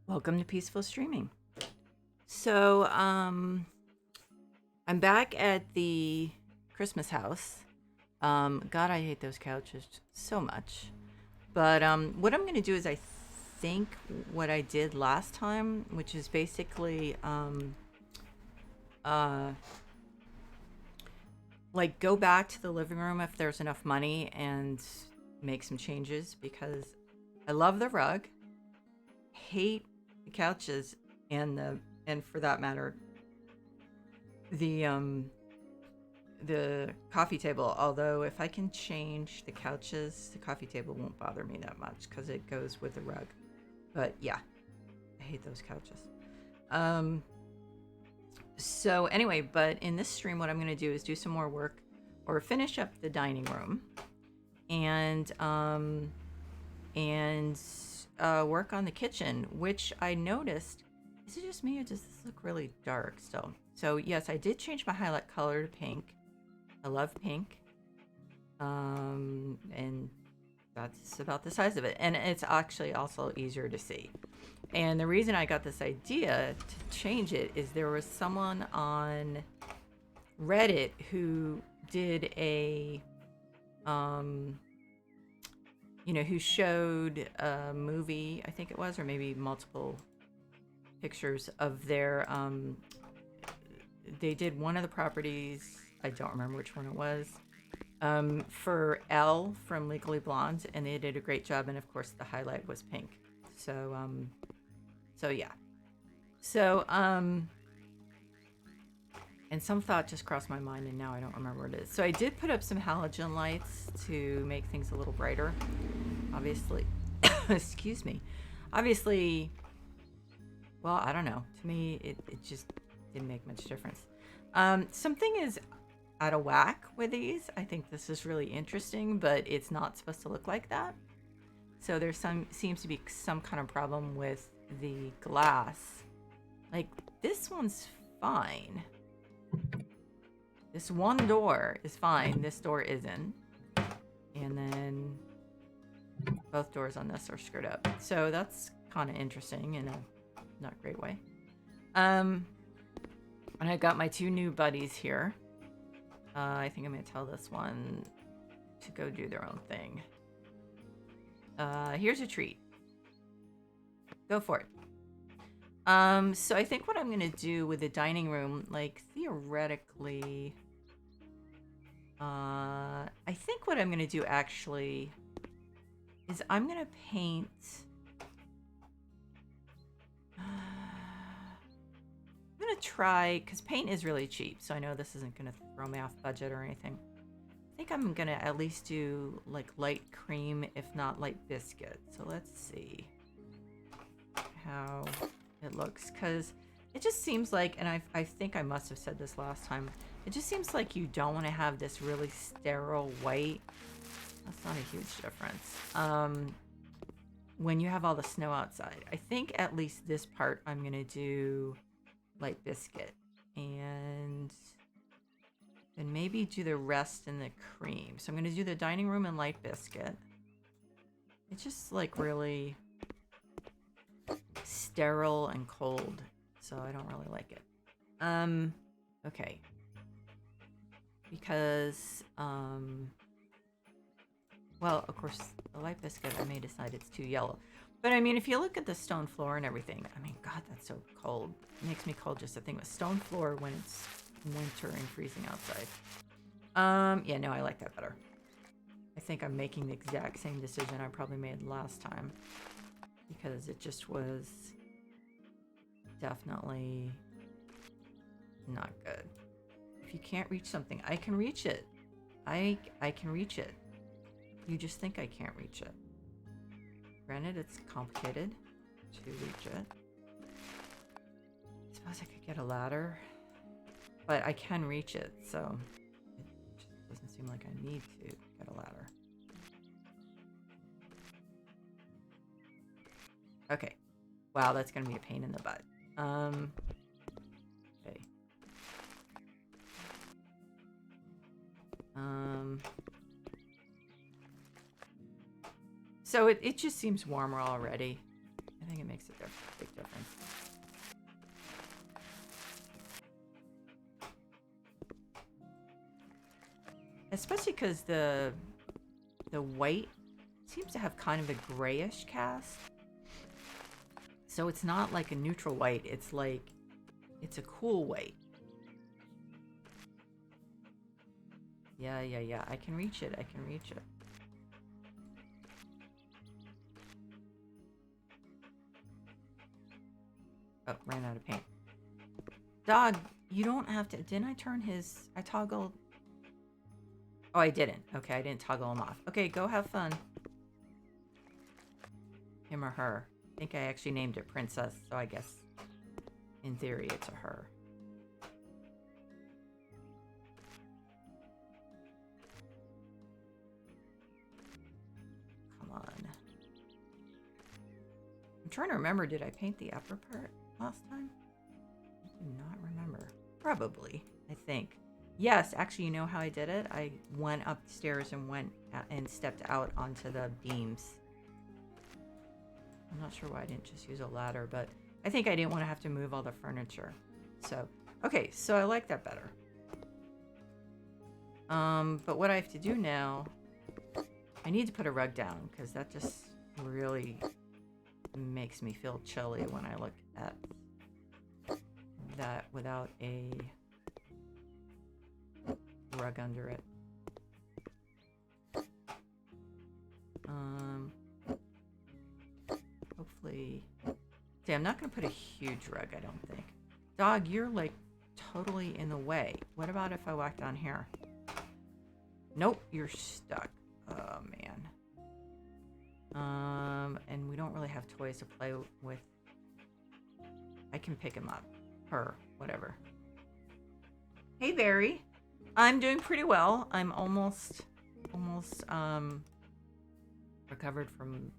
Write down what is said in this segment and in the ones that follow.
Welcome to Peaceful Streaming. So, I'm back at the Christmas house. God, I hate those couches so much. But what I'm gonna do is I think what I did last time, which is basically uh, like go back to the living room if there's enough money and make some changes because I love the rug, hate the couches, and for that matter the the coffee table. Although if I can change the couches, the coffee table won't bother me that much because it goes with the rug. But yeah, I hate those couches. um so anyway, but in this stream what I'm going to do is do some more work or finish up the dining room and and work on the kitchen, which I noticed. Is it just me or does this look really dark still? So yes, I did change my highlight color to pink. I love pink. And that's about the size of it. And it's actually also easier to see. And the reason I got this idea to change it is there was someone on Reddit who did a, who showed a movie, I think it was, or maybe multiple pictures of their, they did one of the properties, I don't remember which one it was, for Elle from Legally Blonde, and they did a great job. And of course, the highlight was pink. So yeah. So and some thought just crossed my mind, and now I don't remember what it is. So I did put up some halogen lights to make things a little brighter. Obviously, excuse me. Obviously, well, I don't know. To me, it just didn't make much difference. Something is out of whack with these. I think this is really interesting, but it's not supposed to look like that. So there seems to be some kind of problem with the glass. Like this one's fine. This one door is fine. This door isn't. And then both doors on this are screwed up. So that's kind of interesting in a not great way. And I got my two new buddies here. I think I'm going to tell this one to go do their own thing. Here's a treat. Go for it. So I think what I'm going to do with the dining room, like theoretically, I think what I'm going to do actually is I'm going to paint... I'm going to try, because paint is really cheap, so I know this isn't going to throw me off budget or anything. I think I'm going to at least do like light cream, if not light biscuit. So let's see how it looks, because it just seems like, and I think I must have said this last time, it just seems like you don't want to have this really sterile white. That's not a huge difference. When you have all the snow outside, I think at least this part I'm going to do light biscuit, and then maybe do the rest in the cream. So I'm going to do the dining room in light biscuit. It's just like really sterile and cold, so I don't really like it. Okay. Because, well, of course, the light biscuit, I may decide it's too yellow. But I mean, if you look at the stone floor and everything, I mean, God, that's so cold. It makes me cold just to think of stone floor when it's winter and freezing outside. Yeah, no, I like that better. I think I'm making the exact same decision I probably made last time, because it just was definitely not good. If you can't reach something, I can reach it. I can reach it. You just think I can't reach it. Granted, it's complicated to reach it. I suppose I could get a ladder, but I can reach it, so it just doesn't seem like I need to get a ladder. Okay. Wow, that's gonna be a pain in the butt. Okay. So it just seems warmer already. I I think it makes a big difference. Especially because the white seems to have kind of a grayish cast. So it's not like a neutral white. It's like, it's a cool white. Yeah. I can reach it. Oh, ran out of paint. Dog, you don't have to. Didn't I turn his... I toggled... Oh, I didn't. Okay, I didn't toggle him off. Okay, go have fun. Him or her. I think I actually named it Princess, so I guess in theory it's a her. Come on. I'm trying to remember, did I paint the upper part last time? I do not remember. Probably, I think. Yes, actually, you know how I did it? I went upstairs and stepped out onto the beams. I'm not sure why I didn't just use a ladder, but I think I didn't want to have to move all the furniture. So, okay, so I like that better. But what I have to do now, I need to put a rug down because that just really makes me feel chilly when I look at that without a rug under it. Hopefully... See, I'm not going to put a huge rug, I don't think. Dog, you're like totally in the way. What about if I walk down here? Nope, you're stuck. Oh, man. And we don't really have toys to play with. I can pick him up. Her, whatever. Hey, Barry. I'm doing pretty well. I'm almost recovered from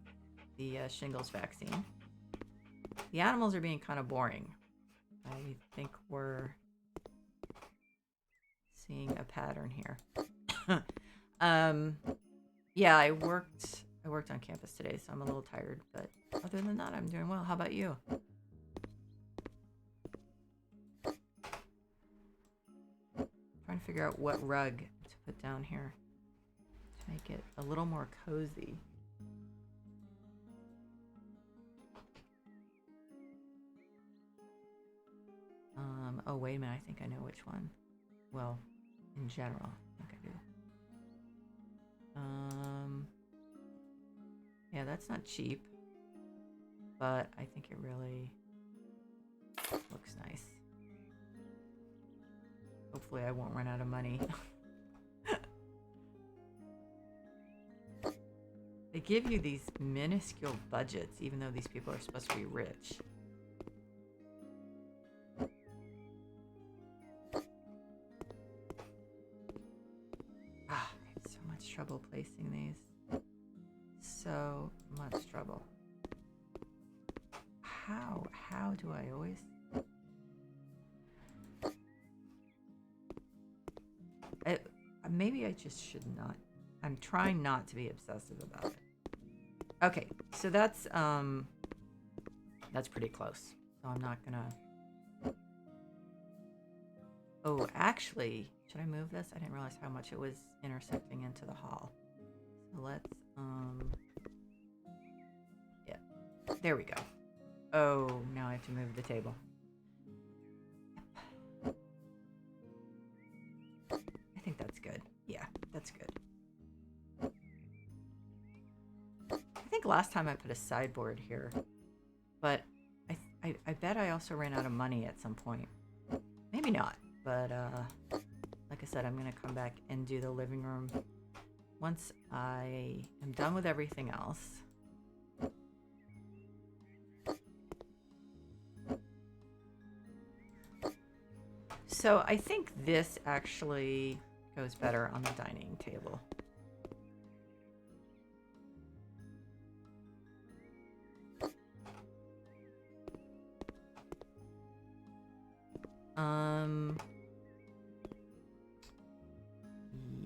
the shingles vaccine. The animals are being kind of boring. I think we're seeing a pattern here. Yeah, I worked on campus today, so I'm a little tired, but other than that, I'm doing well. How about you? Trying to figure out what rug to put down here to make it a little more cozy. Oh, wait a minute. I think I know which one. Well, in general, I think I do. Yeah, that's not cheap, but I think it really looks nice. Hopefully I won't run out of money. They give you these minuscule budgets, even though these people are supposed to be rich. I have so much trouble placing these. So much trouble. How do I always... maybe I just should not. I'm trying not to be obsessive about it. Okay, so that's pretty close. So I'm not gonna... Oh, actually, should I move this? I didn't realize how much it was intersecting into the hall. So let's, yeah, there we go. Oh, now I have to move the table. I think that's good. Yeah, that's good. I think last time I put a sideboard here, but I bet I also ran out of money at some point. Maybe not, but like I said, I'm gonna come back and do the living room once I am done with everything else. So I think this actually goes better on the dining table.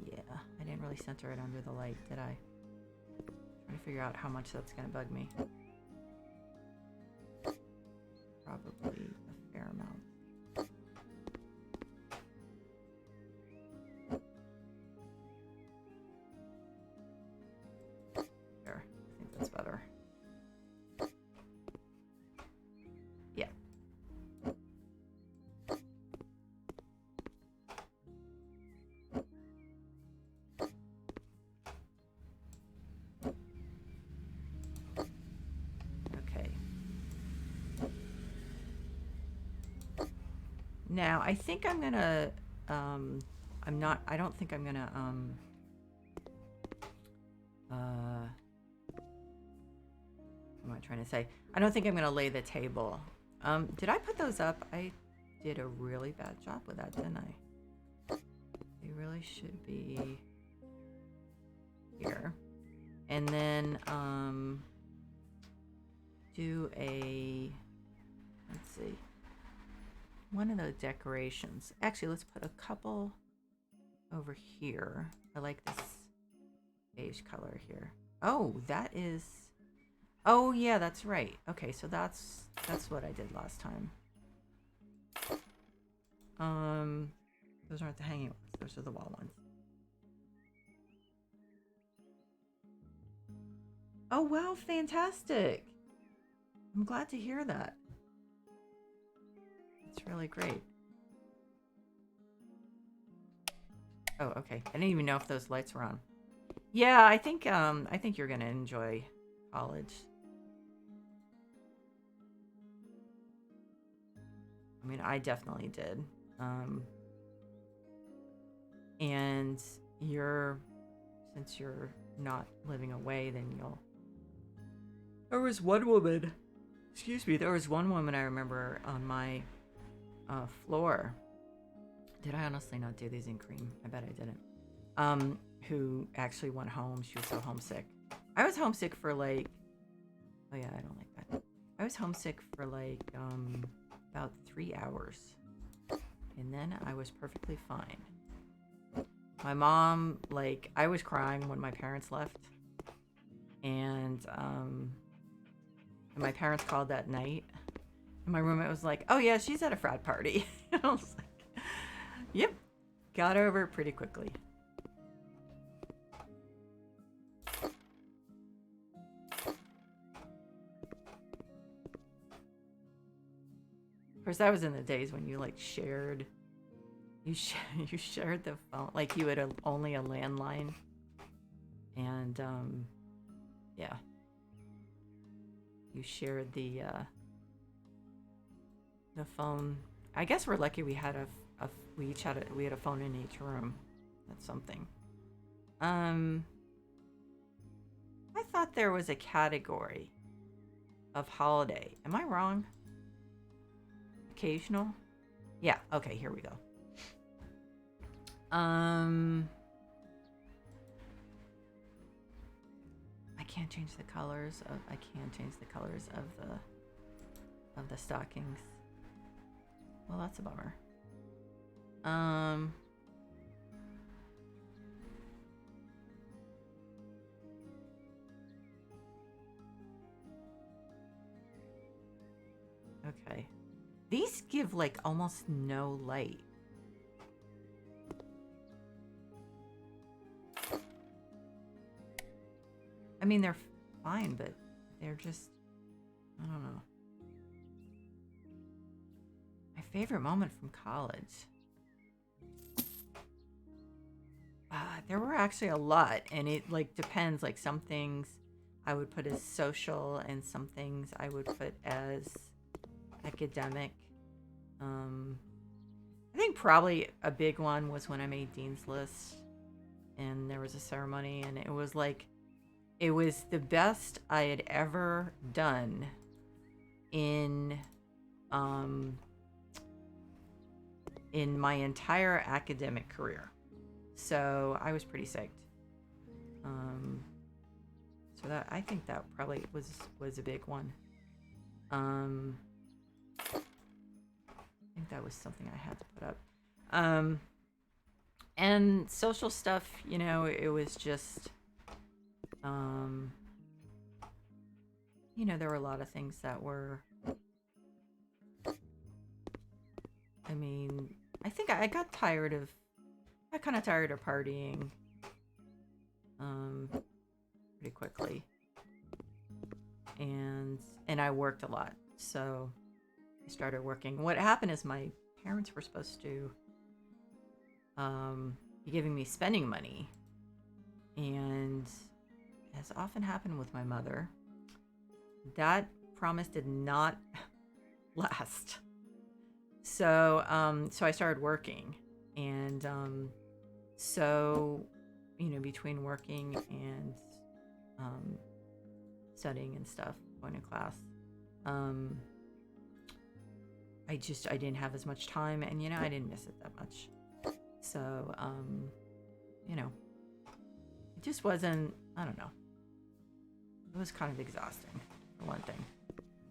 Yeah, I didn't really center it under the light, did I? Trying to figure out how much that's gonna bug me. probably a fair amount. There, I think that's better. Yeah. Okay. Now, I think I'm gonna, I don't think I'm gonna, what am I trying to say? I don't think I'm gonna lay the table. Did I put those up? I did a really bad job with that, didn't I? They really should be here. And then, do a, let's see, one of the decorations. Actually, let's put a couple over here. I like this beige color here. Oh, that is, oh yeah, that's right. Okay, so that's what I did last time. Those aren't the hanging ones, those are the wall ones. Oh wow, fantastic. I'm glad to hear that. It's really great. Oh, okay. I didn't even know if those lights were on. Yeah, I think you're gonna enjoy college. I mean, I definitely did. And since you're not living away, then you'll. There was one woman. Excuse me. There was one woman I remember on my floor. Did I honestly not do these in cream? I bet I didn't. Who actually went home. She was so homesick. I was homesick for like, oh yeah, I don't like that. I was homesick for like about 3 hours. And then I was perfectly fine. My mom, like, I was crying when my parents left. And my parents called that night. And my roommate was like, oh yeah, she's at a frat party. And I was like, yep, got over it pretty quickly. Of course, that was in the days when you like shared, you shared the phone, like you had only a landline, and yeah, you shared the phone. I guess we're lucky we had we had a phone in each room. That's something. I thought there was a category of holiday. Am I wrong? Occasional? Yeah, okay, here we go. I can't change the colors of the stockings. Well, that's a bummer. Okay. These give like almost no light. I mean, they're fine, but they're just, I don't know. My favorite moment from college. There were actually a lot, and it like depends. Like some things I would put as social, and some things I would put as academic. I think probably a big one was when I made Dean's List, and there was a ceremony, and it was like, it was the best I had ever done in my entire academic career. So I was pretty psyched. So that, I think that probably was a big one. I think that was something I had to put up. And social stuff, you know, it was just, you know, there were a lot of things that were I mean, I think I got tired of, I kind of tired of partying, pretty quickly. And I worked a lot, so I started working. What happened is my parents were supposed to be giving me spending money, and as often happened with my mother, that promise did not last. So I started working, and so between working and um, studying and stuff, going to class, um, I didn't have as much time, and I didn't miss it that much. So it just wasn't. I don't know. It was kind of exhausting, for one thing.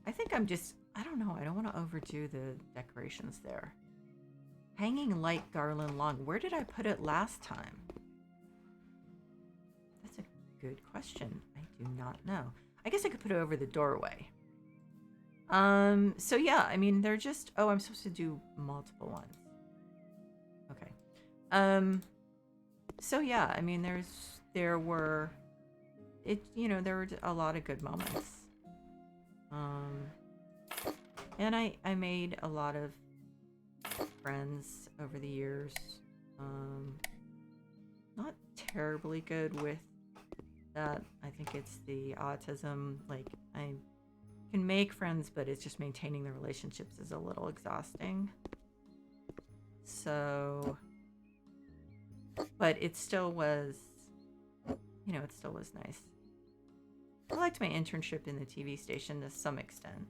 I think I don't know. I don't want to overdo the decorations there. Hanging light garland long. Where did I put it last time? That's a good question. I do not know. I guess I could put it over the doorway. So yeah, I mean, they're just, oh, I'm supposed to do multiple ones. Okay. So yeah, I mean, there were a lot of good moments. And I made a lot of friends over the years. Not terribly good with that. I think it's the autism. Like, I can make friends, but it's just maintaining the relationships is a little exhausting. So, but it still was, it still was nice. I liked my internship in the TV station to some extent.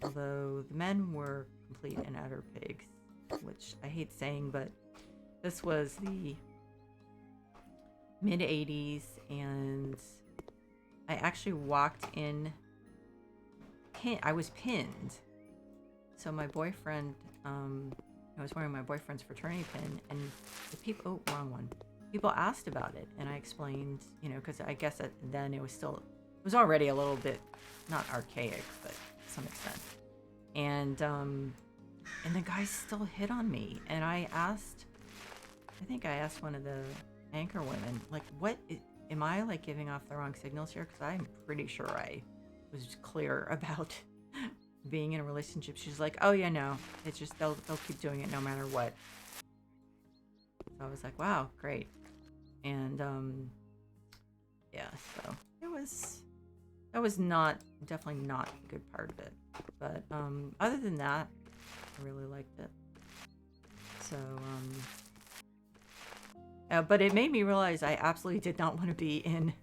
Although the men were complete and utter pigs, which I hate saying, but this was the mid 80s, and I actually walked in. I was pinned. So my boyfriend, I was wearing my boyfriend's fraternity pin, and the people, oh, wrong one. People asked about it, and I explained, because I guess then it was already a little bit, not archaic, but to some extent. And the guy still hit on me, and I think I asked one of the anchor women, like, am I like giving off the wrong signals here? Because I'm pretty sure I was clear about being in a relationship. She's like, oh yeah, no, it's just they'll keep doing it no matter what. So I was like, wow, great. And yeah, so that was definitely not a good part of it. But other than that, I really liked it. So but it made me realize I absolutely did not want to be in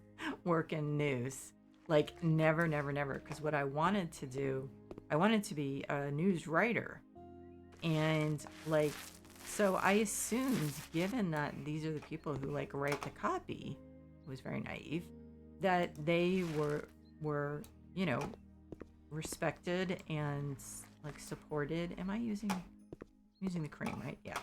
work and news. Like, never, never, never. Because what I wanted to do, I wanted to be a news writer. And, like, so I assumed, given that these are the people who, like, write the copy, it was very naive, that they were respected and, like, supported. Am I using the cream, right? Yeah.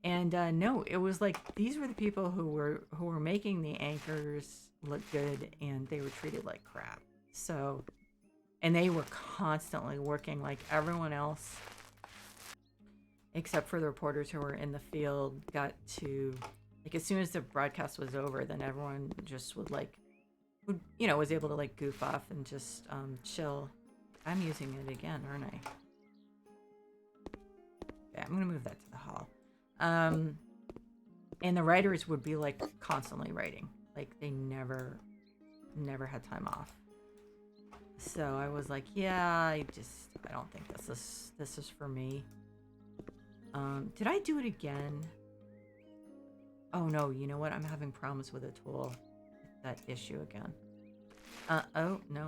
And no, it was like these were the people who were making the anchors look good, and they were treated like crap. So, and they were constantly working like everyone else, except for the reporters who were in the field, got to, like, as soon as the broadcast was over, then everyone just was able to, like, goof off and just chill. I'm using it again, aren't I? Yeah, I'm gonna move that to the hall. And the writers would be, like, constantly writing. Like, they never had time off. So I was like, yeah, I don't think this is for me. Did I do it again? Oh no, you know what? I'm having problems with a tool. That issue again. Oh no.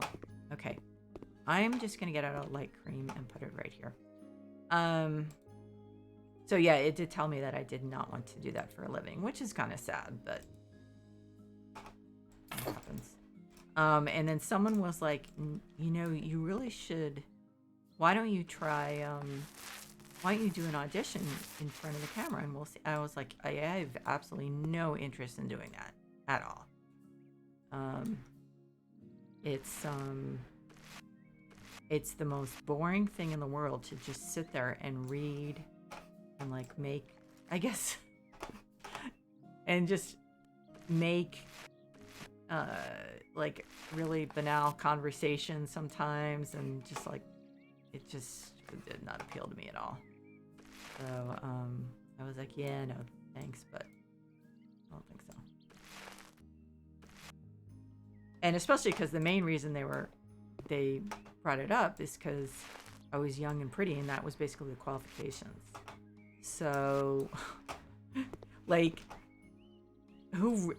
Okay. I'm just gonna get out a light cream and put it right here. So yeah, it did tell me that I did not want to do that for a living, which is kind of sad, but it happens. And then someone was like, you really should, why don't you try, why don't you do an audition in front of the camera and we'll see. I was like, I have absolutely no interest in doing that at all. It's, it's the most boring thing in the world to just sit there and read and like make, I guess, and just make uh like really banal conversations sometimes, and just like it just did not appeal to me at all. So I was like, yeah, no thanks, but I don't think so. And especially because the main reason they brought it up is because I was young and pretty, and that was basically the qualifications. So like,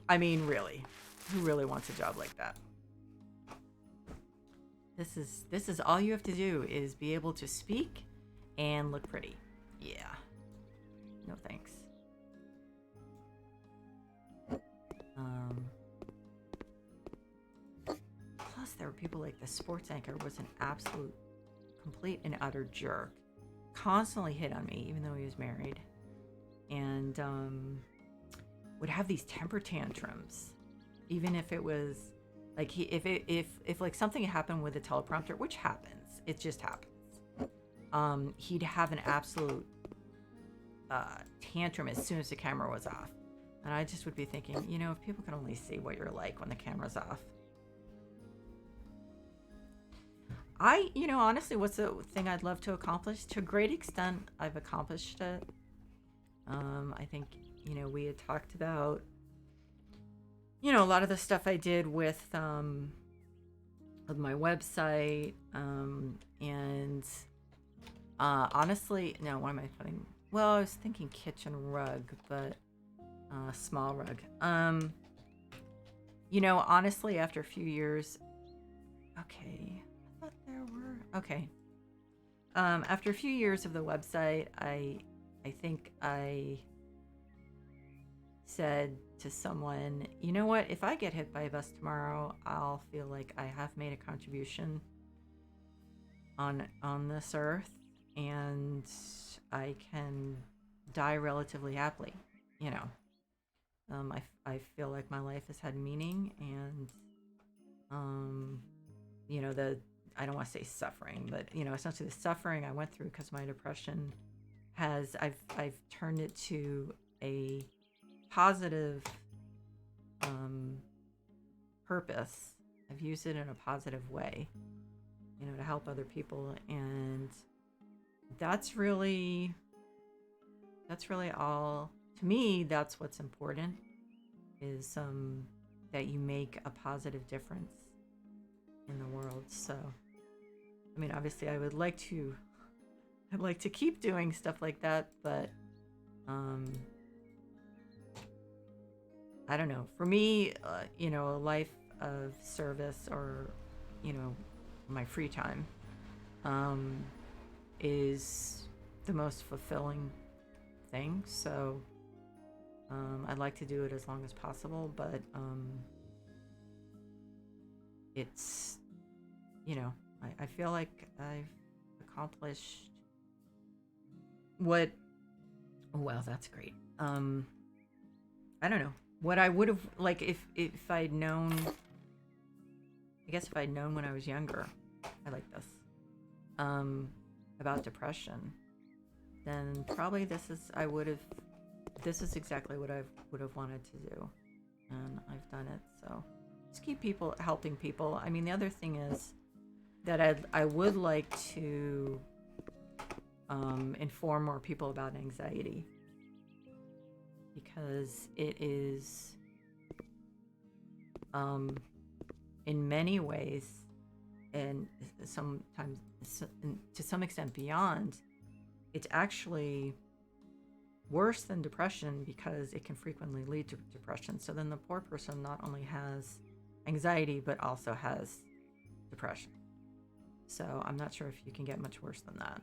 I mean, really, who really wants a job like that? This is all you have to do, is be able to speak and look pretty. Yeah. No thanks. Um Plus there were people like the sports anchor was an absolute complete and utter jerk. Constantly hit on me even though he was married. And would have these temper tantrums, even if it was like if like something happened with a teleprompter, which happens, it just happens. He'd have an absolute tantrum as soon as the camera was off, and I just would be thinking, if people could only see what you're like when the camera's off. Honestly, what's the thing I'd love to accomplish? To a great extent, I've accomplished it. I think, we had talked about, a lot of the stuff I did with my website. And honestly, no, what am I putting? Well, I was thinking kitchen rug, but small rug. Honestly, after a few years, okay, I thought there were, okay. After a few years of the website, I think I said to someone, you know what, if I get hit by a bus tomorrow, I'll feel like I have made a contribution on this earth, and I can die relatively happily. I feel like my life has had meaning, and the I don't want to say suffering, but essentially the suffering I went through because my depression I've turned it to a positive purpose. I've used it in a positive way, to help other people, and that's really all. To me, that's what's important, is that you make a positive difference in the world. So, I mean, obviously, I'd like to keep doing stuff like that, but I don't know. For me, a life of service, or my free time, is the most fulfilling thing. So I'd like to do it as long as possible, but it's I feel like I've accomplished what. Well, that's great. I don't know what I would have, like, if I'd known. I guess if I'd known when I was younger, I like this, about depression, then probably this is exactly what I would have wanted to do, and I've done it. So just keep helping people. I mean, the other thing is that I would like to inform more people about anxiety, because it is, in many ways, and sometimes to some extent beyond, it's actually worse than depression, because it can frequently lead to depression. So then the poor person not only has anxiety, but also has depression. So I'm not sure if you can get much worse than that.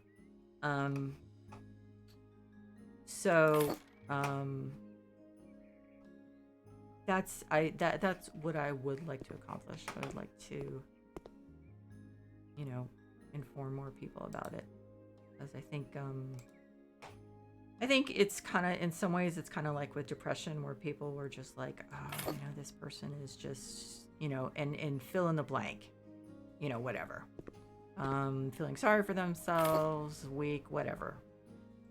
That's what I would like to accomplish. I would like to, inform more people about it, because I think it's kind of, in some ways, it's kind of like with depression, where people were just like, oh, this person is just, and fill in the blank, whatever. feeling sorry for themselves, weak, whatever.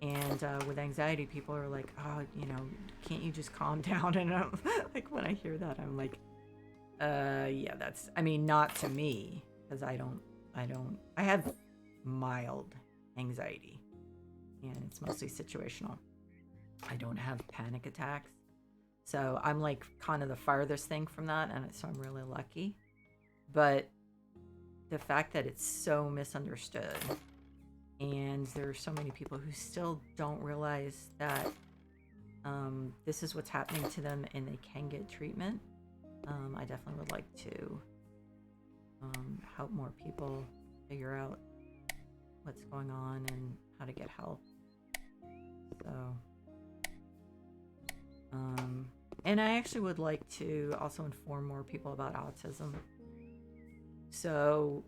And with anxiety, people are like, oh, can't you just calm down? And I'm like, when I hear that, I'm like, yeah, I mean, not to me, because I have mild anxiety, and it's mostly situational. I don't have panic attacks. So I'm like kind of the farthest thing from that, and so I'm really lucky. But the fact that it's so misunderstood, and there are so many people who still don't realize that this is what's happening to them and they can get treatment, I definitely would like to help more people figure out what's going on and how to get help. So, and I actually would like to also inform more people about autism. So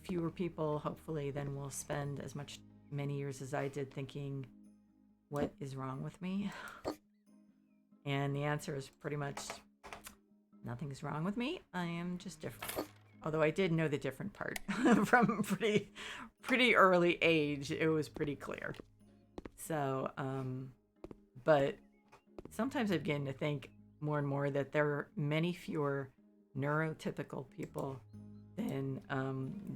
fewer people, hopefully, then will spend as many years as I did thinking, what is wrong with me? And the answer is pretty much nothing's wrong with me. I am just different. Although I did know the different part from pretty early age. It was pretty clear. So, but sometimes I begin to think more and more that there are many fewer neurotypical people than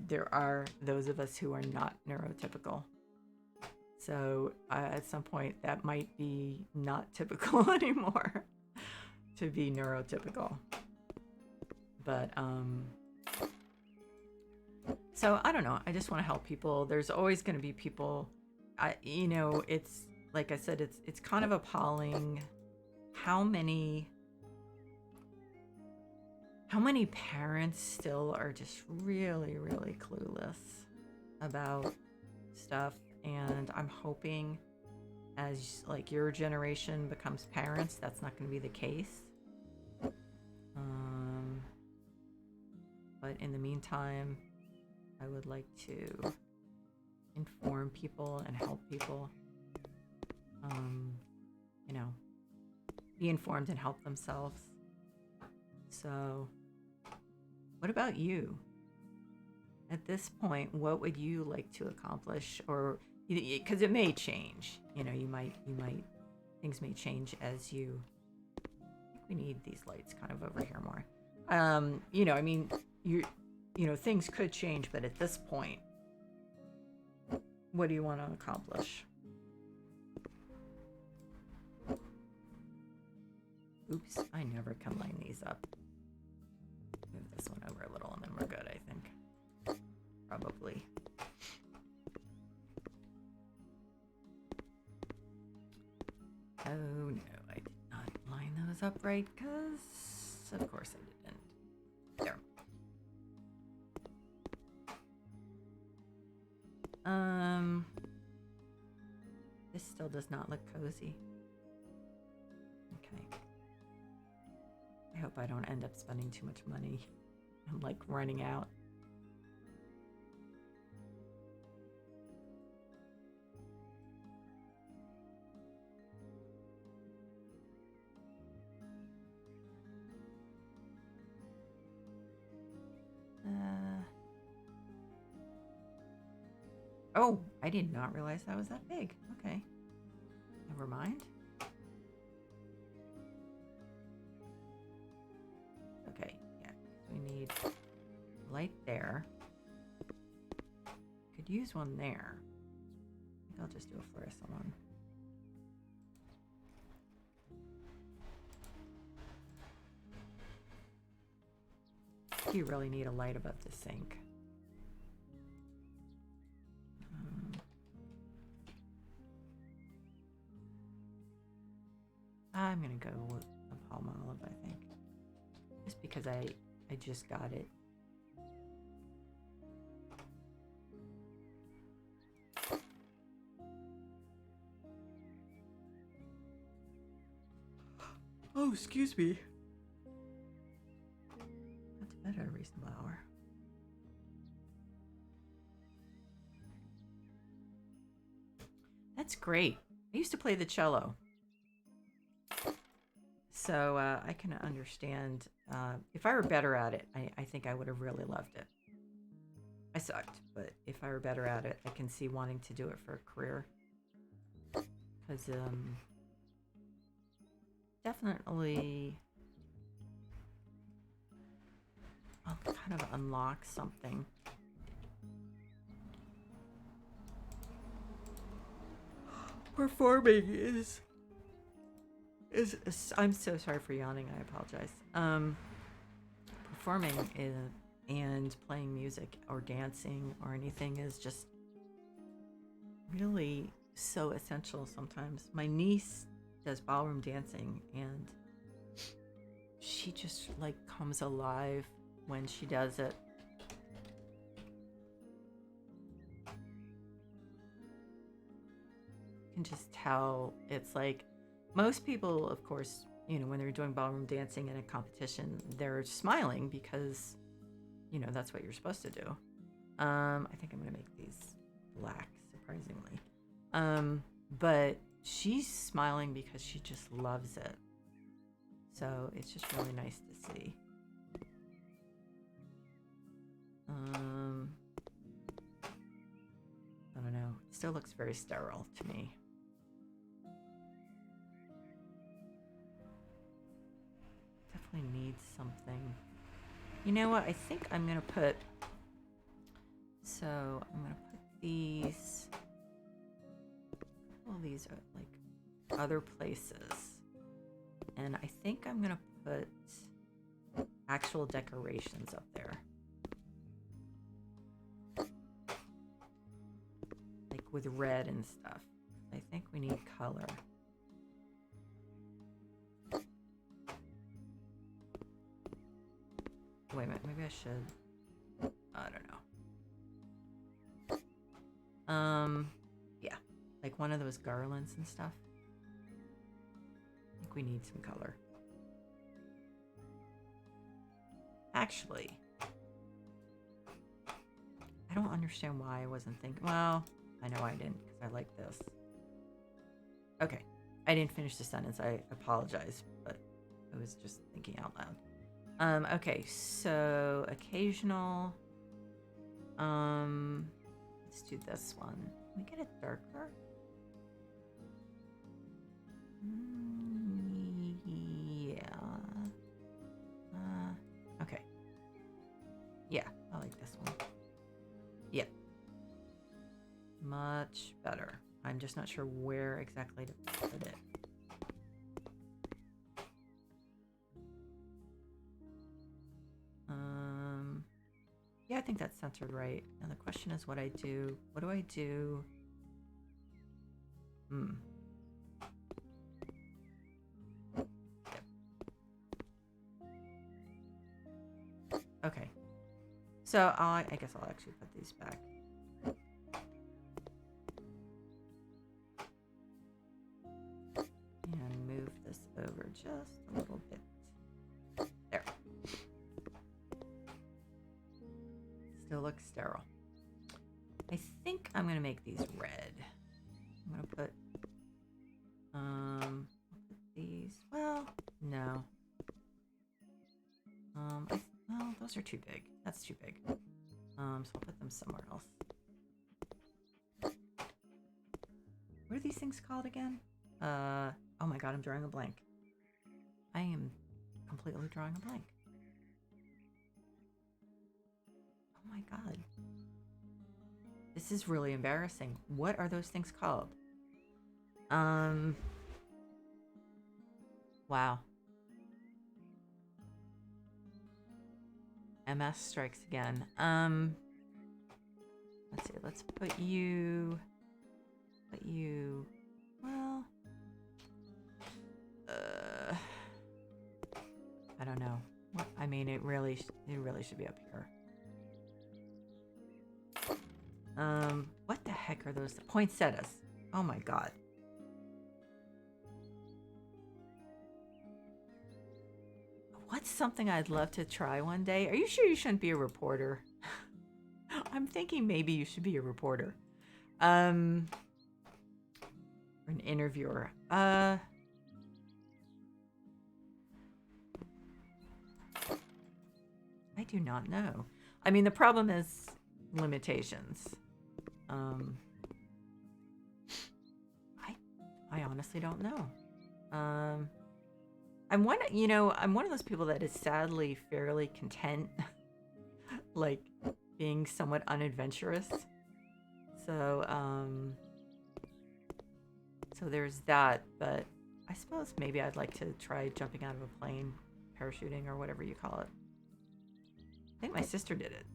there are those of us who are not neurotypical. So at some point, that might be not typical anymore to be neurotypical. But so I don't know. I just want to help people. There's always going to be people. It's like I said. It's kind of appalling how many parents still are just really, really clueless about stuff. And I'm hoping as like your generation becomes parents, that's not going to be the case. But in the meantime, I would like to inform people and help people, be informed and help themselves. So, what about you? At this point, what would you like to accomplish? Or because it may change, you might things may change as you. I think we need these lights kind of over here more. I mean, things could change, but at this point, what do you want to accomplish? Oops, I never can line these up. Move this one over a little and then we're good, I think. Probably. Oh no, I did not line those up right, because of course I didn't. There. This still does not look cozy. Okay. I hope I don't end up spending too much money. I'm like running out. Oh, I did not realize that was that big. Okay. Never mind. Okay, yeah. We need light there. Could use one there. I think I'll just do a fluorescent one. You really need a light above the sink. I'm gonna go with a Palmolive, I think, just because I just got it. Oh, excuse me. Got to bed at a reasonable hour. That's great. I used to play the cello. So I can understand. If I were better at it, I think I would have really loved it. I sucked, but if I were better at it, I can see wanting to do it for a career. Because, definitely I'll kind of unlock something. Performing is I'm so sorry for yawning. I apologize. Performing is, and playing music or dancing or anything is just really so essential sometimes. My niece does ballroom dancing and she just like comes alive when she does it. You can just tell it's like most people, of course, you know, when they're doing ballroom dancing in a competition, they're smiling because, you know, that's what you're supposed to do. I think I'm gonna make these black, surprisingly. But she's smiling because she just loves it. So it's just really nice to see. I don't know. It still looks very sterile to me. Definitely needs something. You know what? I think I'm gonna put. So I'm gonna put these. All these are like other places, and I think I'm gonna put actual decorations up there, like with red and stuff. I think we need color. Wait a minute, maybe I should. I don't know. Yeah, like one of those garlands and stuff. I think we need some color. Actually, I don't understand why I wasn't thinking. Well, I know I didn't because I like this. Okay, I didn't finish the sentence. I apologize, but I was just thinking out loud. Okay, so occasional. Let's do this one. Can we get it darker? Yeah. Okay. Yeah, I like this one. Yep. Much better. I'm just not sure where exactly to put it. Yeah, I think that's centered right. Now the question is what I do. What do I do? Yep. Okay. So I guess I'll actually put these back. And move this over just a little bit. There. Still looks sterile. I think I'm gonna make these red. I'm gonna put I'll put these. Well, no. Well, those are too big. That's too big. So I'll put them somewhere else. What are these things called again? Oh my god, I'm drawing a blank. I am completely drawing a blank. Oh my god. This is really embarrassing. What are those things called? Wow. MS strikes again. Let's see. Let's put you. Well. I don't know. I mean, it really should be up here. What the heck are those? Poinsettias. Oh my god. What's something I'd love to try one day? Are you sure you shouldn't be a reporter? I'm thinking maybe you should be a reporter. Or an interviewer. I do not know. I mean, the problem is limitations. I honestly don't know. I'm one, I'm one of those people that is sadly fairly content, like being somewhat unadventurous. So, so there's that, but I suppose maybe I'd like to try jumping out of a plane, parachuting, or whatever you call it. I think my sister did it,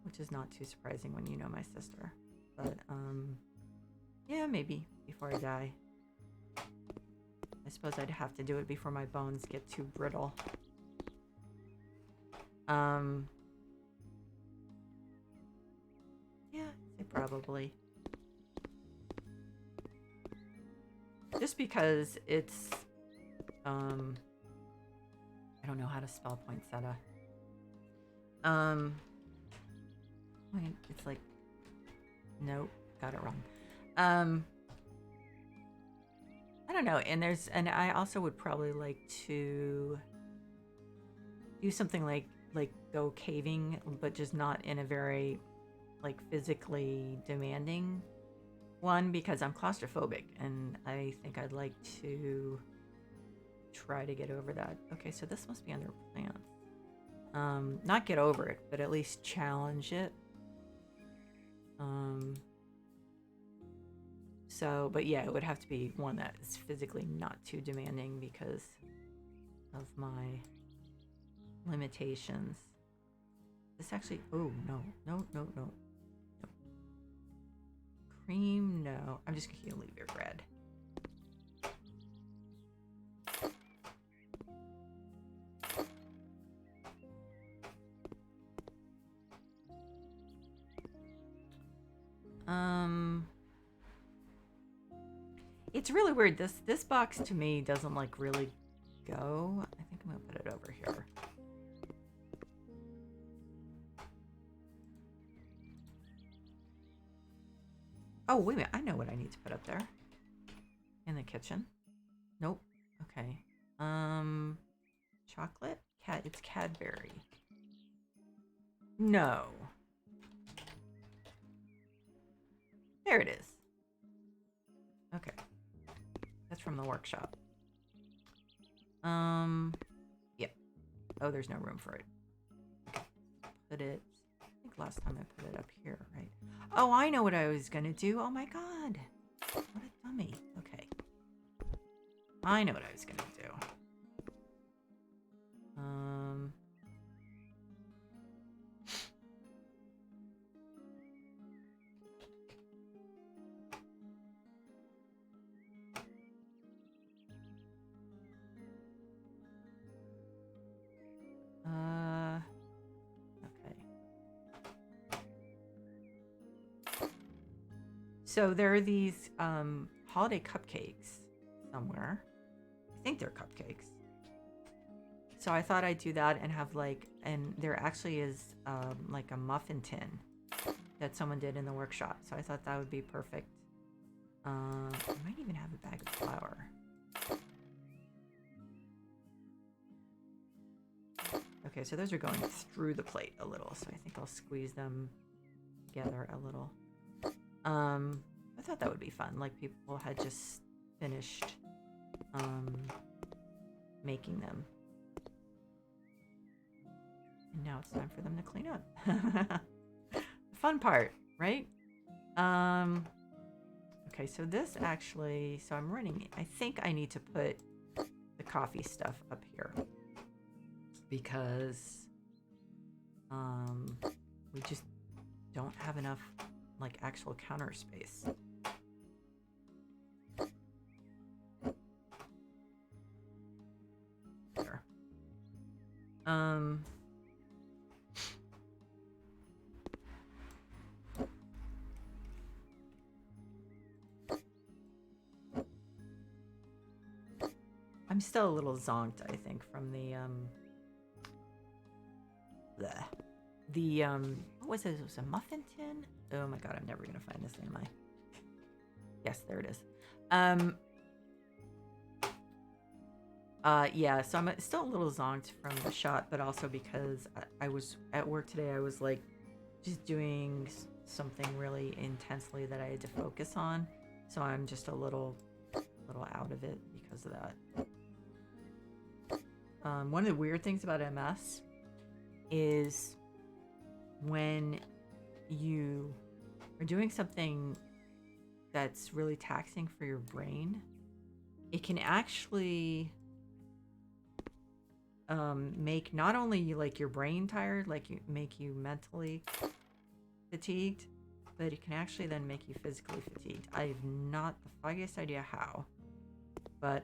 which is not too surprising when you know my sister. But, yeah, maybe before I die. I suppose I'd have to do it before my bones get too brittle. Yeah, I'd say probably. Just because it's, I don't know how to spell poinsettia. It's like, nope, got it wrong. I don't know, and I also would probably like to do something like go caving, but just not in a very like physically demanding one, because I'm claustrophobic and I think I'd like to try to get over that. Okay, so this must be under plants. Not get over it, but at least challenge it. So, but yeah, it would have to be one that is physically not too demanding because of my limitations. This actually, oh, no. Cream, no. I'm just gonna leave it red. It's really weird. This box to me doesn't like really go. I think I'm gonna put it over here. Oh, wait a minute. I know what I need to put up there. In the kitchen. Nope. Okay. Chocolate? It's Cadbury. No. There it is. Okay. That's from the workshop. Yep. Oh, there's no room for it. Put it, I think last time I put it up here, right? Oh, I know what I was gonna do. Oh my god. What a dummy. Okay. I know what I was gonna do. Okay. So there are these holiday cupcakes somewhere. I think they're cupcakes. So I thought I'd do that and have like, and there actually is like a muffin tin that someone did in the workshop. So I thought that would be perfect. I might even have a bag of flour. Okay, so those are going through the plate a little, so I think I'll squeeze them together a little. I thought that would be fun, like people had just finished making them. And now it's time for them to clean up. The fun part, right? Okay, so this actually, so I'm running, I think I need to put the coffee stuff up here because we just don't have enough like actual counter space. There. I'm still a little zonked, I think, from the what was it? It was a muffin tin? Oh my god, I'm never gonna find this, am I? Yes, there it is. Yeah, so I'm still a little zonked from the shot, but also because I was at work today, I was like just doing something really intensely that I had to focus on. So I'm just a little out of it because of that. One of the weird things about MS is when you are doing something that's really taxing for your brain, it can actually make not only like your brain tired, like make you mentally fatigued, but it can actually then make you physically fatigued. I have not the foggiest idea how, but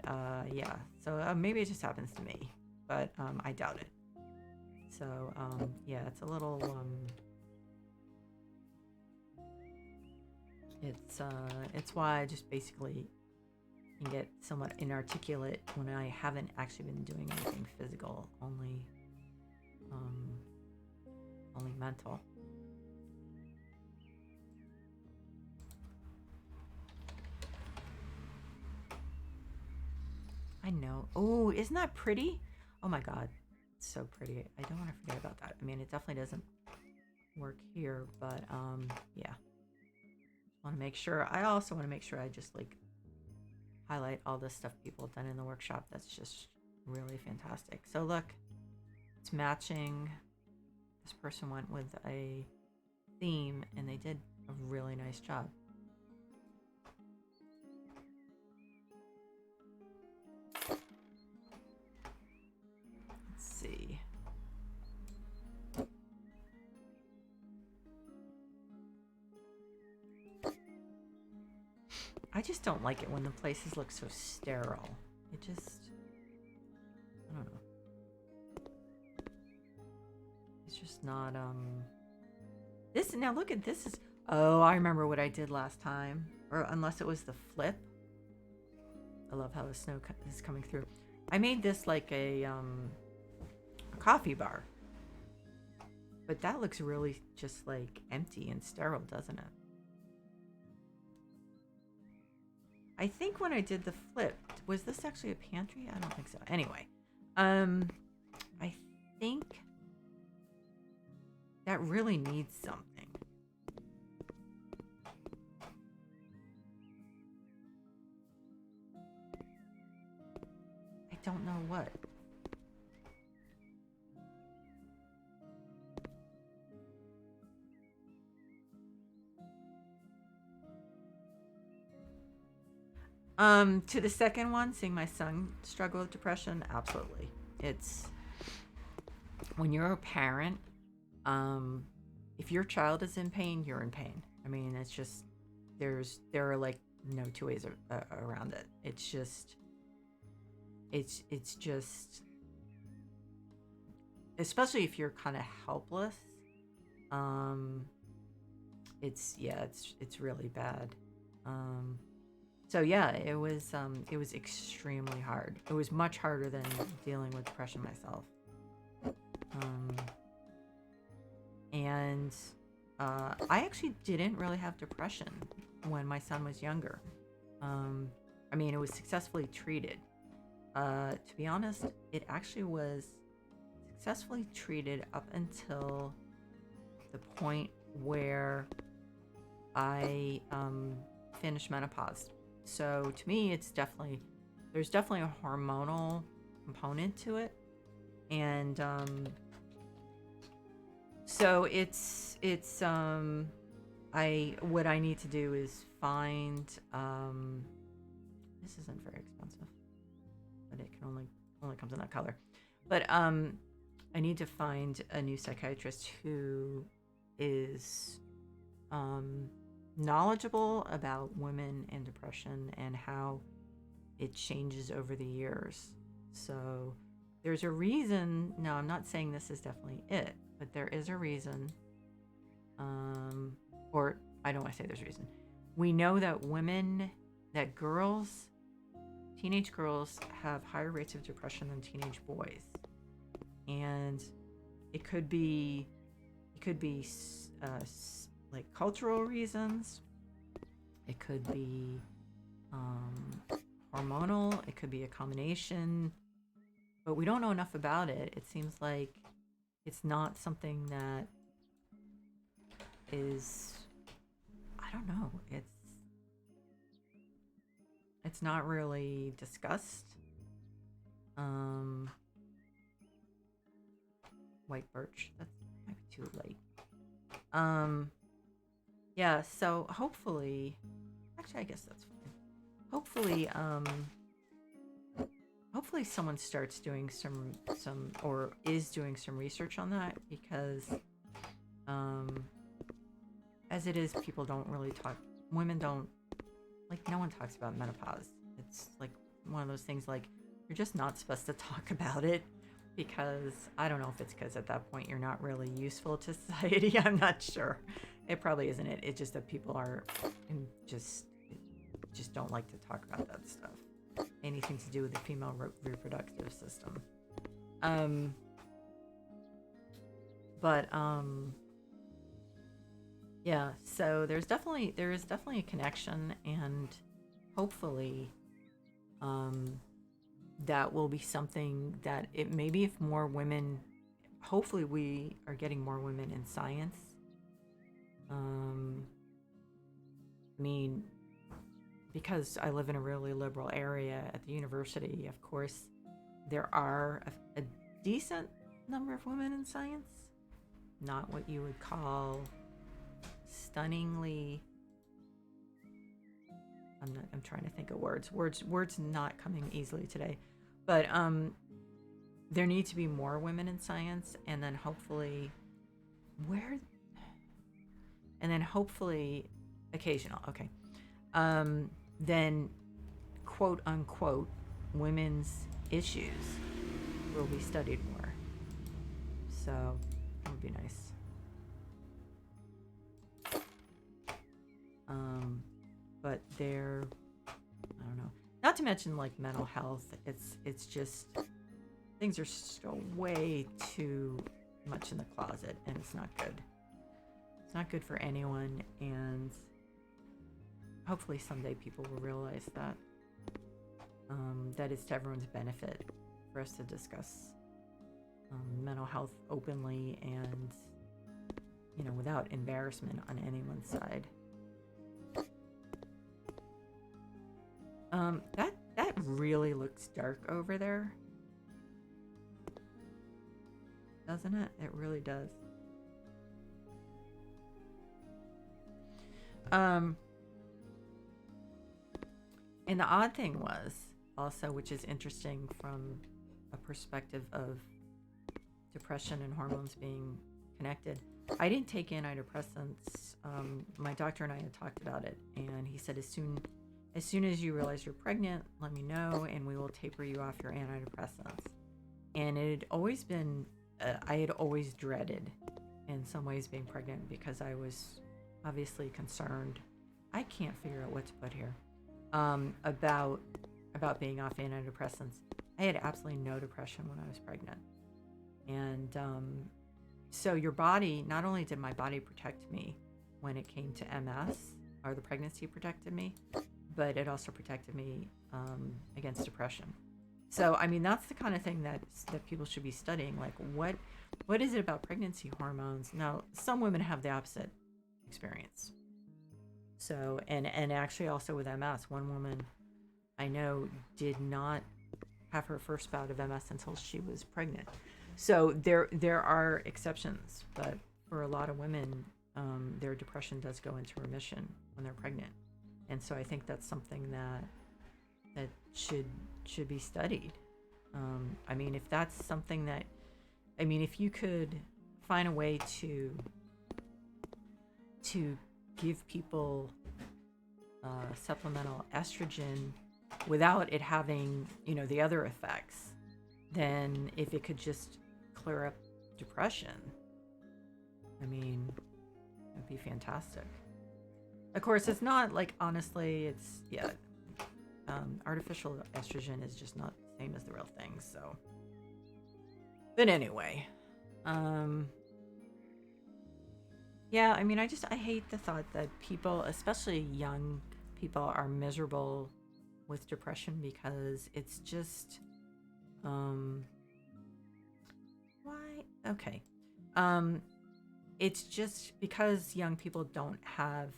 yeah. So maybe it just happens to me, but I doubt it. So yeah, it's a little it's why I just basically can get somewhat inarticulate when I haven't actually been doing anything physical, only mental. I know. Oh, isn't that pretty? Oh my god, it's so pretty. I don't want to forget about that. I mean, it definitely doesn't work here, but yeah. Want to make sure. I also want to make sure I just like highlight all the stuff people have done in the workshop. That's just really fantastic. So look, it's matching. This person went with a theme and they did a really nice job. Let's see. I just don't like it when the places look so sterile. It just, I don't know. It's just not, this, now look at this. Oh, I remember what I did last time. Or unless it was the flip. I love how the snow is coming through. I made this like a coffee bar. But that looks really just like empty and sterile, doesn't it? I think when I did the flip, was this actually a pantry? I don't think so. Anyway, I think that really needs something. I don't know what. To the second one, seeing my son struggle with depression, absolutely. It's when you're a parent, if your child is in pain, you're in pain. I mean, it's just there are like no two ways around it. It's just especially if you're kind of helpless. It's really bad. So yeah, it was extremely hard. It was much harder than dealing with depression myself. And I actually didn't really have depression when my son was younger. I mean, it was successfully treated. To be honest, it actually was successfully treated up until the point where I finished menopause. So to me, there's definitely a hormonal component to it, and so what I need to do is find this isn't very expensive, but it can only comes in that color, but I need to find a new psychiatrist who is knowledgeable about women and depression and how it changes over the years. So there's a reason. No, I'm not saying this is definitely it, but there is a reason. Or I don't want to say there's a reason. We know that teenage girls have higher rates of depression than teenage boys. And it could be like cultural reasons. It could be hormonal. It could be a combination, but we don't know enough about it. It seems like it's not something that is, I don't know, it's not really discussed. Um, white birch, that might be too late. Um, yeah, so hopefully, actually, I guess that's fine. Hopefully, hopefully someone starts doing some or is doing some research on that, because as it is, people don't really talk, women don't, like, no one talks about menopause. It's like one of those things, like, you're just not supposed to talk about it, because I don't know if it's because at that point you're not really useful to society. I'm not sure. It probably isn't it. It's just that people are just don't like to talk about that stuff. Anything to do with the female reproductive system. But yeah, so there is definitely a connection, and hopefully that will be something that it maybe, if more women, hopefully we are getting more women in science. I mean, because I live in a really liberal area at the university, of course, there are a decent number of women in science. Not what you would call stunningly. I'm trying to think of words not coming easily today, but there need to be more women in science, and then hopefully occasional, okay, then quote unquote women's issues will be studied more, so that would be nice. But they're, I don't know, not to mention like mental health, it's just things are still way too much in the closet, and it's not good. It's not good for anyone, and hopefully someday people will realize that that it's to everyone's benefit for us to discuss mental health openly, and without embarrassment on anyone's side. That really looks dark over there, doesn't it? It really does. And the odd thing was also, which is interesting from a perspective of depression and hormones being connected, I didn't take antidepressants. My doctor and I had talked about it, and he said, as soon as you realize you're pregnant, let me know, and we will taper you off your antidepressants. And it had always been, I had always dreaded, in some ways, being pregnant, because I was obviously concerned. I can't figure out what to put here. About being off antidepressants. I had absolutely no depression when I was pregnant. And so your body, not only did my body protect me when it came to MS, or the pregnancy protected me, but it also protected me against depression. So, I mean, that's the kind of thing that people should be studying. Like, what is it about pregnancy hormones? Now, some women have the opposite experience. So, and actually also with MS, one woman I know did not have her first bout of MS until she was pregnant. So there are exceptions, but for a lot of women, their depression does go into remission when they're pregnant. And so I think that's something that should be studied. I mean, if that's something that, I mean, if you could find a way to give people supplemental estrogen without it having, the other effects, then if it could just clear up depression, I mean, it'd be fantastic. Of course, it's not like, honestly, it's, yeah, artificial estrogen is just not the same as the real thing, so. But anyway, yeah, I mean, I hate the thought that people, especially young people, are miserable with depression, because it's just, why? Okay. it's just because young people don't have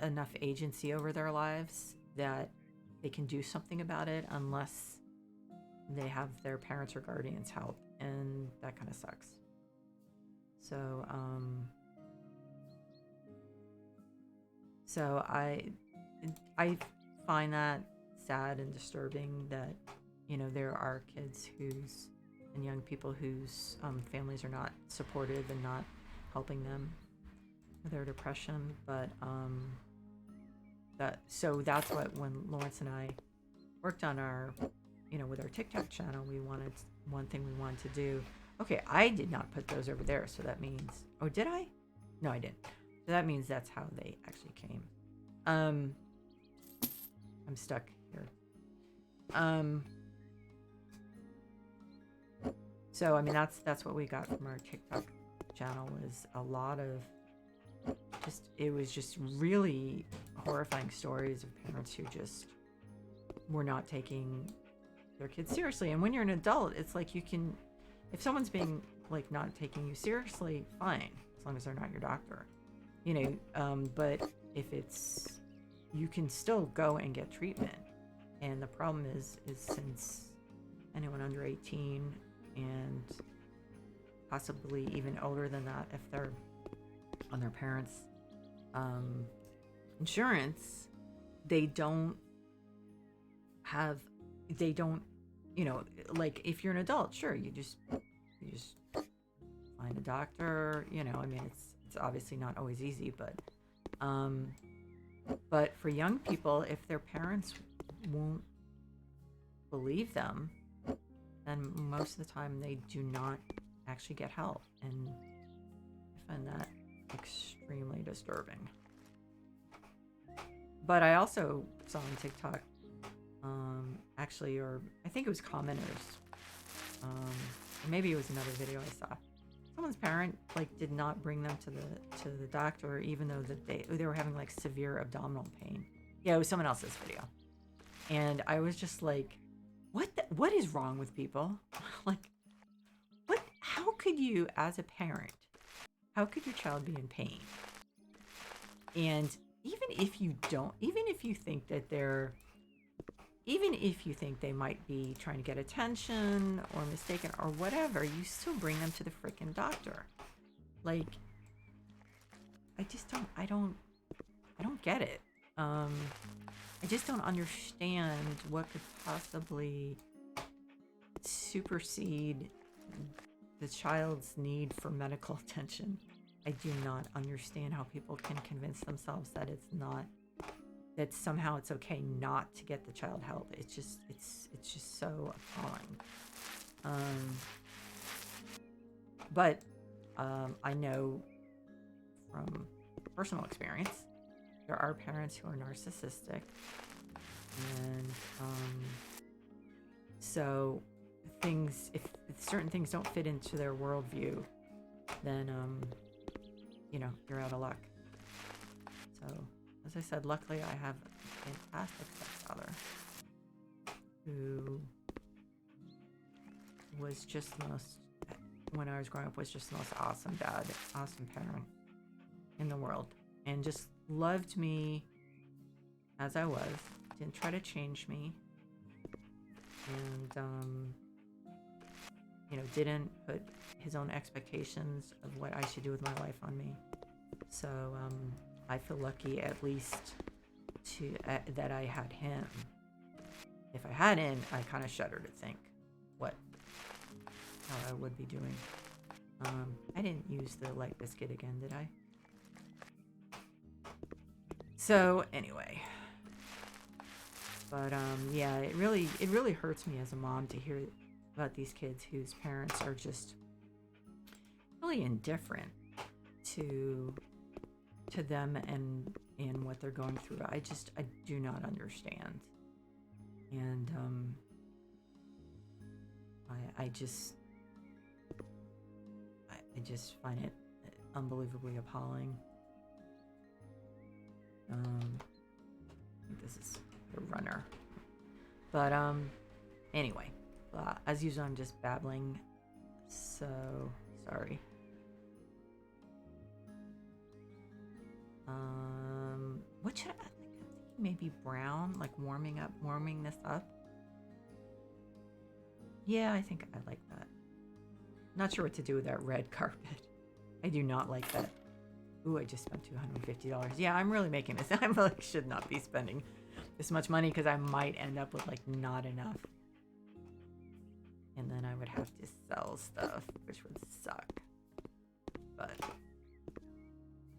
enough agency over their lives that they can do something about it unless they have their parents or guardians help, and that kind of sucks. So I find that sad and disturbing that, you know, there are kids whose and young people whose families are not supportive and not helping them with their depression. But that's what, when Lawrence and I worked on our, you know, with our TikTok channel, one thing we wanted to do. Okay, I did not put those over there, so that means, oh, did I? No, I didn't. So that means that's how they actually came. I'm stuck here. So I mean, that's what we got from our TikTok channel, was a lot of it was just really horrifying stories of parents who just were not taking their kids seriously. And when you're an adult, it's like, you can, if someone's being like not taking you seriously, fine, as long as they're not your doctor, you know. But if it's, you can still go and get treatment. And the problem is since anyone under 18 and possibly even older than that, if they're on their parents' insurance, they don't, you know, like if you're an adult, sure, you just find a doctor, you know. I mean, it's obviously not always easy, but for young people, if their parents won't believe them, then most of the time they do not actually get help. And I find that extremely disturbing. But I also saw on TikTok, actually, or I think it was commenters, or maybe it was another video I saw. Someone's parent like did not bring them to the doctor, even though that they were having like severe abdominal pain. Yeah, it was someone else's video, and I was just like, what is wrong with people? Like, what? How could you, as a parent, how could your child be in pain? And even if you think that even if you think they might be trying to get attention or mistaken or whatever, you still bring them to the freaking doctor. Like, I don't get it. I just don't understand what could possibly supersede the child's need for medical attention. I do not understand how people can convince themselves that that somehow it's okay not to get the child help. It's just so appalling. But I know from personal experience, there are parents who are narcissistic, and so if certain things don't fit into their worldview, then you know, you're out of luck. So, as I said, luckily I have a fantastic stepfather who was just the most, when I was growing up, was just the most awesome dad, awesome parent in the world, and just loved me as I was, didn't try to change me, and you know, didn't put his own expectations of what I should do with my life on me. So I feel lucky, at least that I had him. If I hadn't, I kind of shudder to think how I would be doing. I didn't use the light biscuit again, did I? So anyway, but yeah, it really hurts me as a mom to hear about these kids whose parents are just really indifferent to them and what they're going through. I do not understand. And I just find it unbelievably appalling. I think this is a runner. But anyway, as usual, I'm just babbling, so sorry. What should I like? I'm thinking maybe brown, like warming this up. Yeah, I think I like that. Not sure what to do with that red carpet. I do not like that. Ooh, I just spent $250. Yeah, I'm really making this. I like should not be spending this much money because I might end up with like not enough. And then I would have to sell stuff, which would suck. But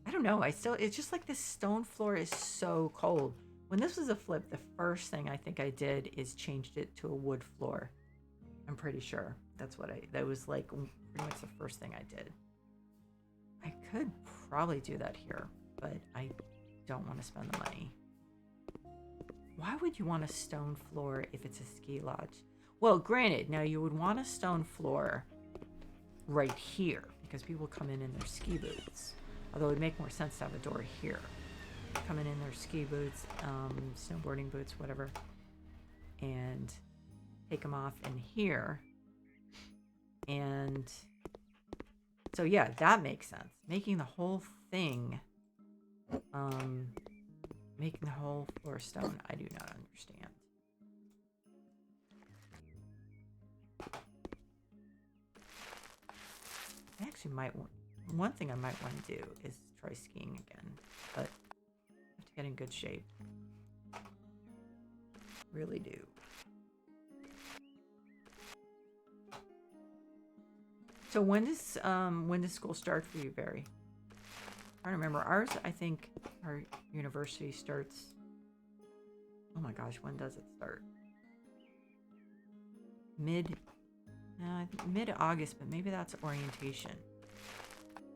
I don't know. It's just like this stone floor is so cold. When this was a flip, the first thing I think I did is changed it to a wood floor. I'm pretty sure that was like pretty much the first thing I did. I could probably do that here, but I don't want to spend the money. Why would you want a stone floor if it's a ski lodge? Well, granted, now you would want a stone floor right here because people come in their ski boots. Although it would make more sense to have a door here. Coming in their ski boots, snowboarding boots, whatever, and take them off in here. And so yeah, that makes sense. Making the whole thing, making the whole floor stone, I do not understand. I actually might want, one thing I might want to do is try skiing again, but I have to get in good shape. Really do. So when does school start for you, Barry? I don't remember. Ours, I think our university starts, oh my gosh, when does it start? Mid-August, but maybe that's orientation.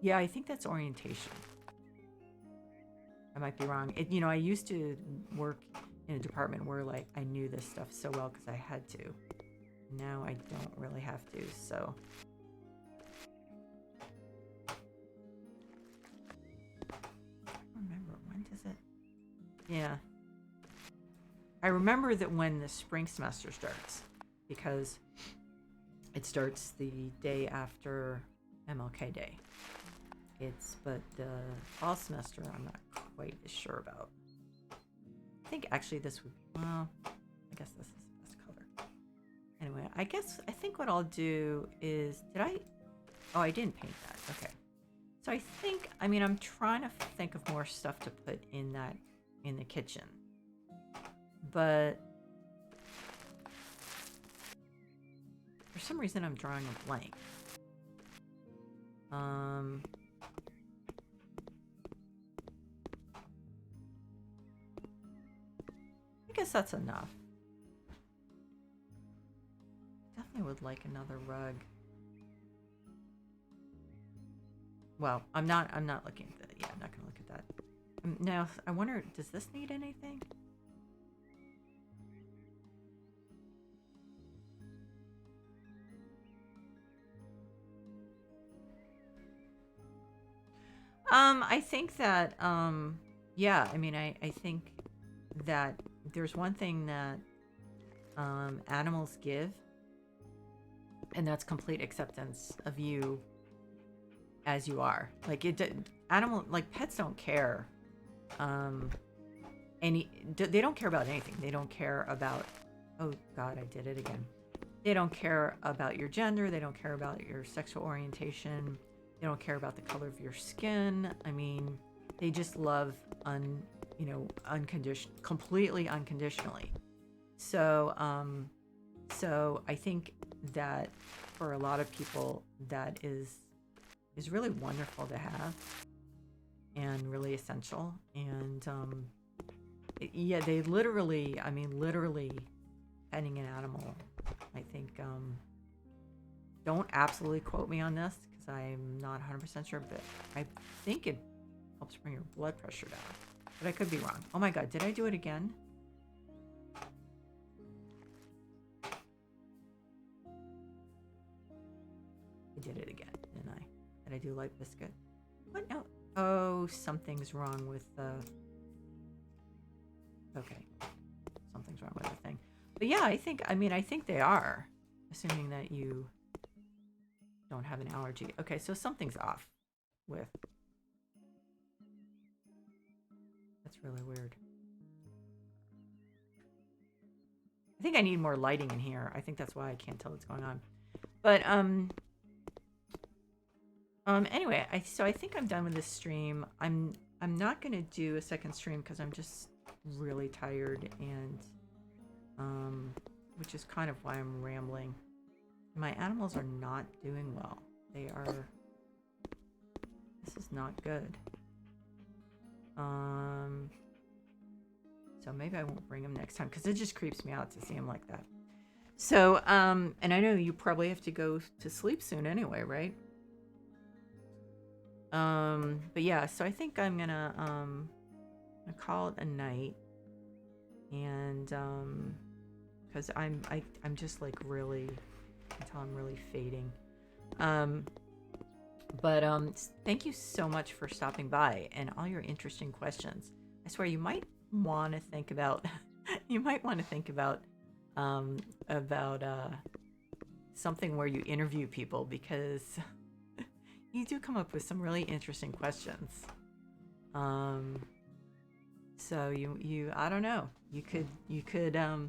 Yeah, I think that's orientation. I might be wrong. I used to work in a department where like I knew this stuff so well because I had to. Now I don't really have to, so. I don't remember, when does it? Yeah. I remember that when the spring semester starts, because it starts the day after MLK Day. But the fall semester, I'm not quite as sure about. I think actually this would, well, I guess this is the best color. Anyway, I think what I'll do is, oh, I didn't paint that. Okay. So I think, I'm trying to think of more stuff to put in the kitchen. But for some reason, I'm drawing a blank. I guess that's enough. Definitely would like another rug. Well, I'm not looking at that. Yeah, I'm not gonna look at that. Now, I wonder, does this need anything? I think that, yeah, I think that there's one thing that animals give, and that's complete acceptance of you as you are. Like pets don't care. They don't care about anything. They don't care about, oh God, I did it again. They don't care about your gender. They don't care about your sexual orientation. They don't care about the color of your skin. They just love completely unconditionally. So I think that for a lot of people, that is really wonderful to have and really essential. And yeah, they literally petting an animal, I think, don't absolutely quote me on this because I'm not 100% sure, but I think it helps bring your blood pressure down. But I could be wrong. Oh my God, did I do it again? I did it again, didn't I? Did I do light biscuit? What? No. Oh, something's wrong with the... Okay. Something's wrong with the thing. But yeah, I think they are. Assuming that you don't have an allergy. Okay, so something's off with That's really weird. I think I need more lighting in here. I think that's why I can't tell what's going on. But anyway, I think I'm done with this stream. I'm not gonna do a second stream because I'm just really tired, and which is kind of why I'm rambling. My animals are not doing well. They are. This is not good. So maybe I won't bring them next time because it just creeps me out to see them like that. So and I know you probably have to go to sleep soon anyway, right? But yeah, so I think I'm gonna call it a night, and because I'm just like really, I can tell I'm really fading. But thank you so much for stopping by and all your interesting questions. I swear you might want to think about something where you interview people, because you do come up with some really interesting questions. So you I don't know. You could I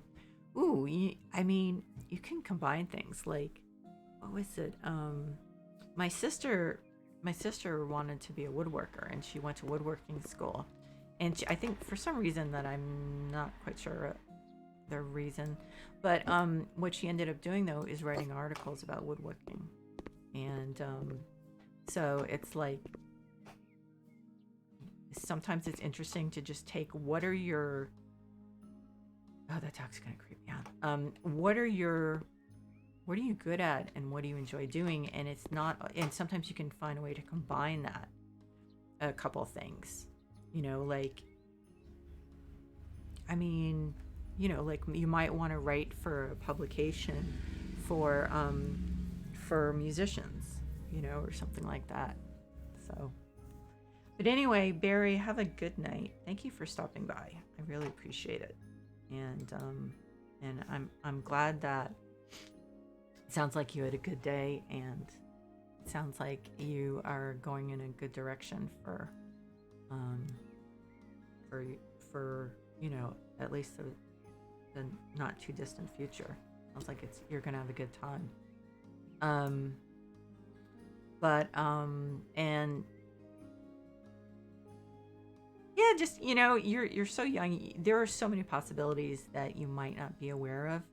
mean, you can combine things like, what was it? My sister wanted to be a woodworker, and she went to woodworking school. And I think for some reason that I'm not quite sure the reason, but what she ended up doing though is writing articles about woodworking. And so it's like, sometimes it's interesting to just take, what are your, oh, that dog's gonna creep me out. What are you good at, and what do you enjoy doing? And it's not, and sometimes you can find a way to combine that, a couple of things, like, I mean, like you might want to write for a publication for musicians, or something like that. So, but anyway, Barry, have a good night. Thank you for stopping by. I really appreciate it. And I'm glad that it sounds like you had a good day, and it sounds like you are going in a good direction for at least the not too distant future. Sounds like you're gonna have a good time. And yeah, just you're so young. There are so many possibilities that you might not be aware of,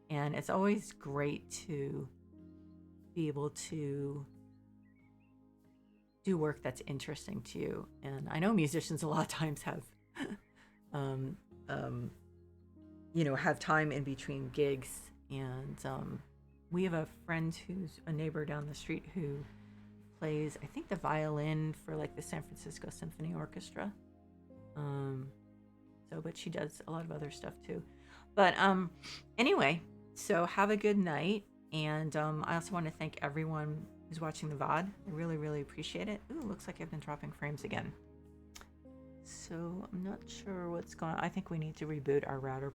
and it's always great to be able to do work that's interesting to you. And I know musicians a lot of times have have time in between gigs, and we have a friend who's a neighbor down the street who plays, I think, the violin for like the San Francisco Symphony Orchestra. But she does a lot of other stuff too. But anyway, so have a good night, and I also want to thank everyone who's watching the VOD. I really, really appreciate it. Ooh, looks like I've been dropping frames again. So I'm not sure what's going on. I think we need to reboot our router